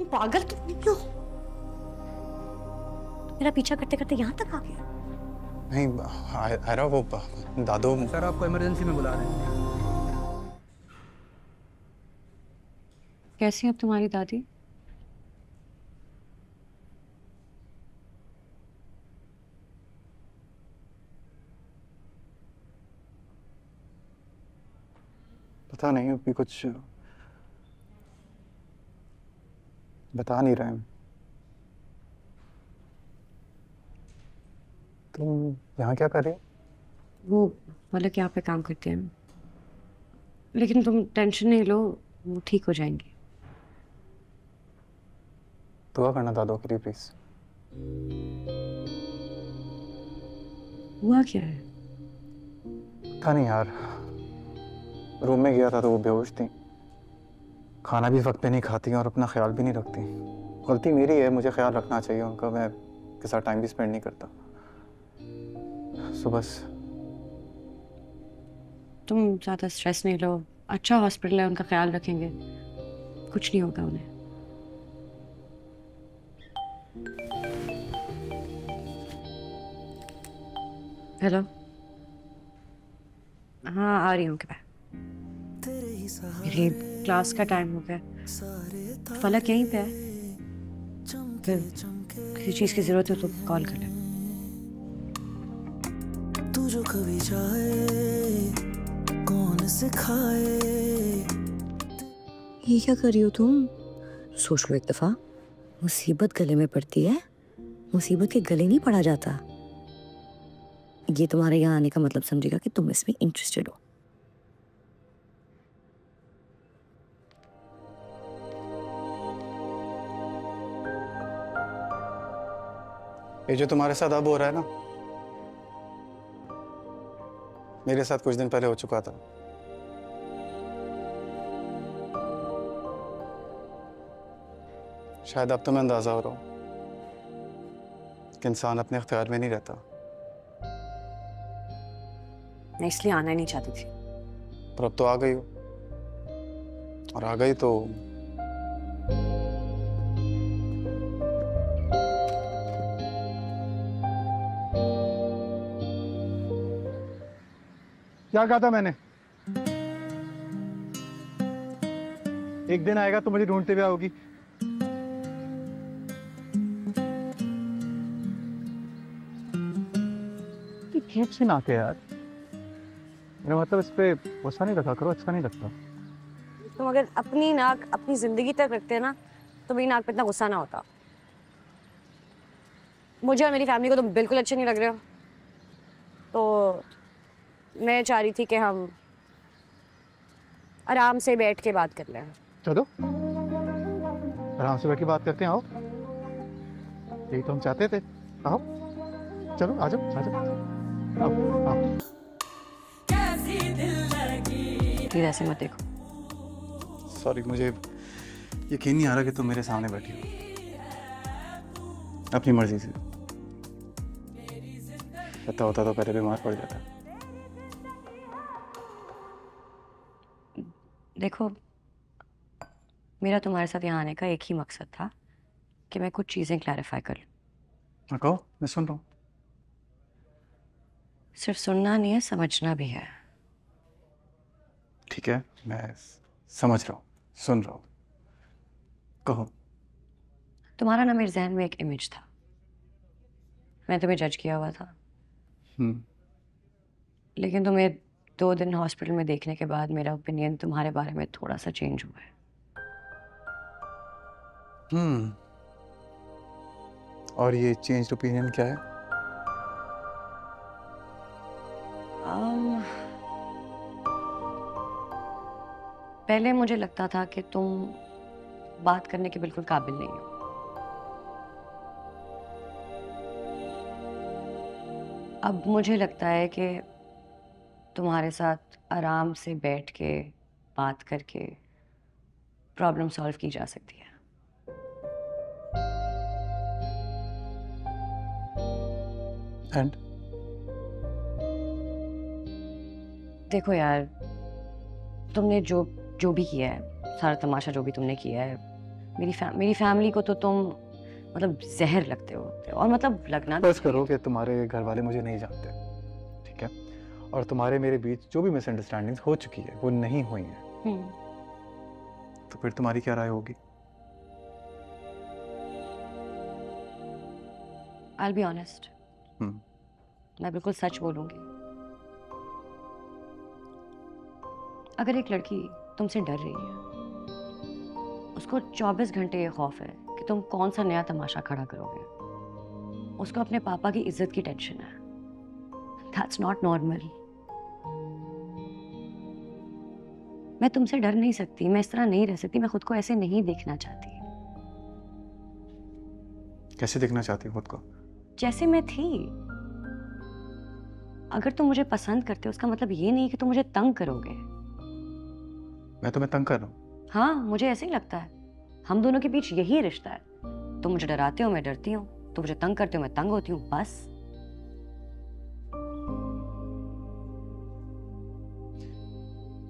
तुम पागल तुम क्यों? मेरा पीछा करते करते यहाँ तक आ गया। नहीं आयरा, वो दादू सर आपको इमरजेंसी में बुला रहे हैं। कैसी है अब तुम्हारी दादी? पता नहीं, अभी कुछ बता नहीं रहे हैं। तुम यहाँ क्या कर रही हो? वो मतलब यहाँ पे काम करते हैं, लेकिन तुम टेंशन नहीं लो, वो ठीक हो जाएंगे। दुआ करना दादू के लिए प्लीज। हुआ क्या है? था नहीं यार, रूम में गया था तो वो बेहोश थी, खाना भी वक्त पे नहीं खाती और अपना ख्याल भी नहीं रखती। गलती मेरी है, मुझे ख्याल रखना चाहिए उनका, मैं के साथ टाइम भी स्पेंड नहीं करता। सो बस। तुम ज़्यादा स्ट्रेस नहीं लो, अच्छा हॉस्पिटल है, उनका ख्याल रखेंगे, कुछ नहीं होगा उन्हें। हेलो, हाँ आ रही हूँ क्या? मेरी क्लास का टाइम हो गया, फलक यहीं पे है, फिर किसी चीज़ की ज़रूरत हो तो कॉल कर ले। तू जो कभी जाए कौन सिखाए। ये क्या कर रही हो तुम? सोच लो एक दफा, मुसीबत गले में पड़ती है, मुसीबत के गले नहीं पड़ा जाता। ये तुम्हारे यहाँ आने का मतलब समझेगा कि तुम इसमें इंटरेस्टेड हो। ये जो तुम्हारे साथ अब हो रहा है ना, मेरे साथ कुछ दिन पहले हो चुका था। शायद अब तुम्हें अंदाजा हो रहा हो कि इंसान अपने इख्तियार में नहीं रहता। मैं इसलिए आना ही नहीं चाहती थी, पर अब तो आ गई हो, और आ गई तो क्या कहा था मैंने? एक दिन आएगा तो मुझे ढूंढते हुए आओगी। अच्छी नाक है यार, मेरा मतलब इस पे गुस्सा नहीं रखा करो, अच्छा नहीं लगता। तुम अगर अपनी नाक अपनी जिंदगी तक रखते हैं ना, तो मेरी नाक पे इतना गुस्सा ना होता। मुझे और मेरी फैमिली को तुम बिल्कुल अच्छे नहीं लग रहे हो, तो मैं चाह रही थी कि हम आराम से बैठ के बात कर लें। चलो आराम से बैठ के बात करते हैं, आओ। यही तो हम चाहते थे, आओ चलो आ जाओ आ जाओ, आओ आओ। प्लीज ऐसे मत देखो। सॉरी, मुझे यकीन नहीं आ रहा कि तुम मेरे सामने बैठी हो अपनी मर्जी से। पता होता तो पहले बीमार पड़ जाता। देखो, मेरा तुम्हारे साथ यहाँ आने का एक ही मकसद था कि मैं कुछ चीज़ें क्लैरिफाई कर लूँ। कहो, मैं सुन रहा हूँ। सिर्फ सुनना नहीं है, समझना भी है। ठीक है, मैं समझ रहा हूँ, सुन रहा हूँ, कहो। तुम्हारा ना मेरे जहन में एक इमेज था, मैं तुम्हें जज किया हुआ था। लेकिन तुम्हें 2 दिन हॉस्पिटल में देखने के बाद मेरा ओपिनियन तुम्हारे बारे में थोड़ा सा चेंज हुआ है। और ये चेंज ओपिनियन क्या है? पहले मुझे लगता था कि तुम बात करने के बिल्कुल काबिल नहीं हो। अब मुझे लगता है कि तुम्हारे साथ आराम से बैठ के बात करके प्रॉब्लम सॉल्व की जा सकती है। एंड देखो यार, तुमने जो भी किया है, सारा तमाशा जो भी तुमने किया है, मेरी फैमिली को तो तुम मतलब जहर लगते हो, और मतलब लगना भी बस करो कि तुम्हारे घर वाले मुझे नहीं जानते, ठीक है? और तुम्हारे मेरे बीच जो भी मिसअंडरस्टैंडिंग्स हो चुकी है वो नहीं हुई है, तो फिर तुम्हारी क्या राय होगी? I'll be honest, मैं बिल्कुल सच बोलूंगी। अगर एक लड़की तुमसे डर रही है, उसको 24 घंटे ये खौफ है कि तुम कौन सा नया तमाशा खड़ा करोगे, उसको अपने पापा की इज्जत की टेंशन है, That's not normal। मैं तुमसे डर नहीं सकती, मैं इस तरह नहीं रह सकती, मैं खुद को ऐसे नहीं देखना चाहती। कैसे देखना चाहती हो खुद को? जैसे मैं थी। अगर तुम मुझे पसंद करते हो उसका मतलब ये नहीं कि तुम मुझे तंग करोगे। मैं तुम्हें तंग कर रहा हूँ? हाँ, मुझे ऐसे ही लगता है। हम दोनों के बीच यही रिश्ता है। तुम मुझे डराते हो, मैं डरती हूँ। तुम मुझे तंग करते हो, मैं तंग होती हूँ, बस।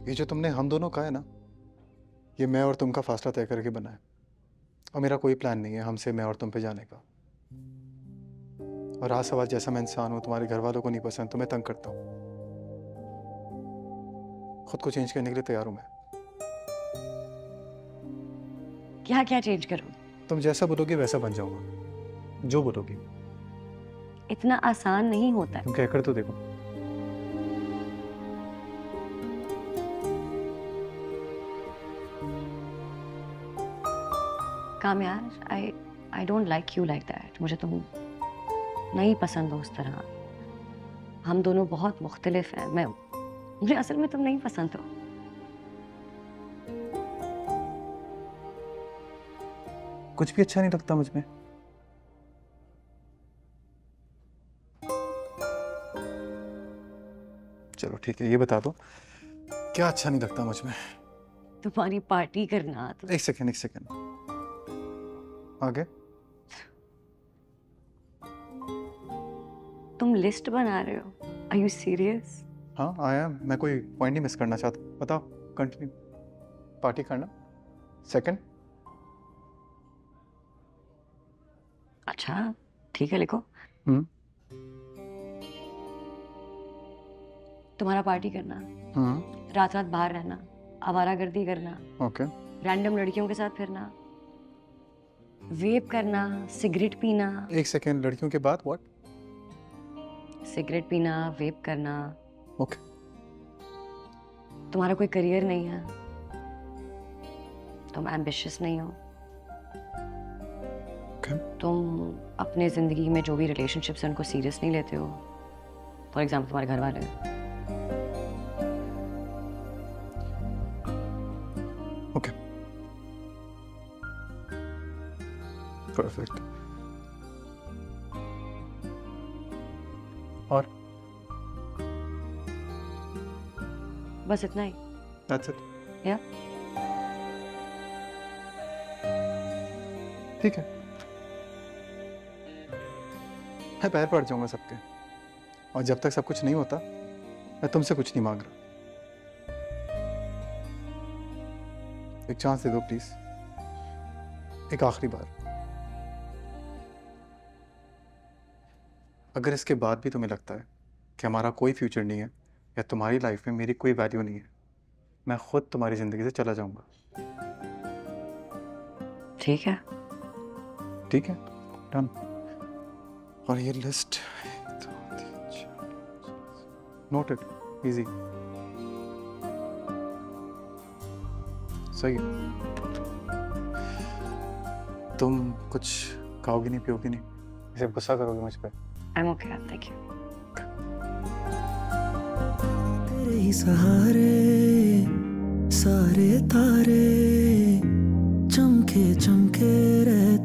ये जो तुमने हम दोनों का है ना, ये मैं और तुम का फासला तय करके बना है, और मेरा कोई प्लान नहीं है हमसे मैं और तुम पे जाने का। और रहा सवाल जैसा मैं इंसान हूँ, तुम्हारे घर वालों को नहीं पसंद तो मैं तंग करता हूँ। खुद को चेंज करने के लिए तैयार हूँ मैं। क्या क्या चेंज करो? तुम जैसा बोलोगी वैसा बन जाऊंगा, जो बोलोगी। इतना आसान नहीं होता है। तुम कह कर तो देखो। कामयार, I don't like you like that। मुझे तुम नहीं पसंद हो उस तरह। हम दोनों बहुत मुख्तलिफ हैं। मुझे असल में तुम नहीं पसंद हो। कुछ भी अच्छा नहीं लगता मुझ में। चलो ठीक है, ये बता दो क्या अच्छा नहीं लगता मुझ में? तुम्हारी पार्टी करना। तो एक सेकेंड आगे। तुम लिस्ट बना रहे हो? Are you serious? हाँ आया, मैं कोई पॉइंट नहीं मिस करना चाहता। बताओ, कंटिन्यू। पार्टी करना, सेकंड। अच्छा ठीक है, लिखो। तुम्हारा पार्टी करना, रात रात बाहर रहना, आवारागर्दी करना, ओके, रैंडम लड़कियों के साथ फिरना, वेप करना, सिगरेट पीना। एक सेकेंड, लड़कियों के बाद व्हाट? सिगरेट पीना, वेप करना। ओके। तुम्हारा कोई करियर नहीं है, तुम एम्बिशियस नहीं हो। ओके। तुम अपने जिंदगी में जो भी रिलेशनशिप्स हैं उनको सीरियस नहीं लेते हो। फॉर एग्जाम्पल तुम्हारे घर वाले। Okay, perfect. और बस इतना ही? That's it? या ठीक है, मैं पैर पड़ जाऊंगा सबके, और जब तक सब कुछ नहीं होता मैं तुमसे कुछ नहीं मांग रहा। एक चांस दे दो प्लीज, एक आखिरी बार। अगर इसके बाद भी तुम्हें लगता है कि हमारा कोई फ्यूचर नहीं है या तुम्हारी लाइफ में मेरी कोई वैल्यू नहीं है, मैं खुद तुम्हारी जिंदगी से चला जाऊंगा। ठीक है? ठीक है, डन। और ये लिस्ट नोटेड, इजी। सही है। तुम कुछ खाओगी नहीं, पियोगी नहीं, सिर्फ गुस्सा करोगे मुझ पे? I'm okay, thank you। तेरे ही सहारे सारे तारे चमके चमके रहते।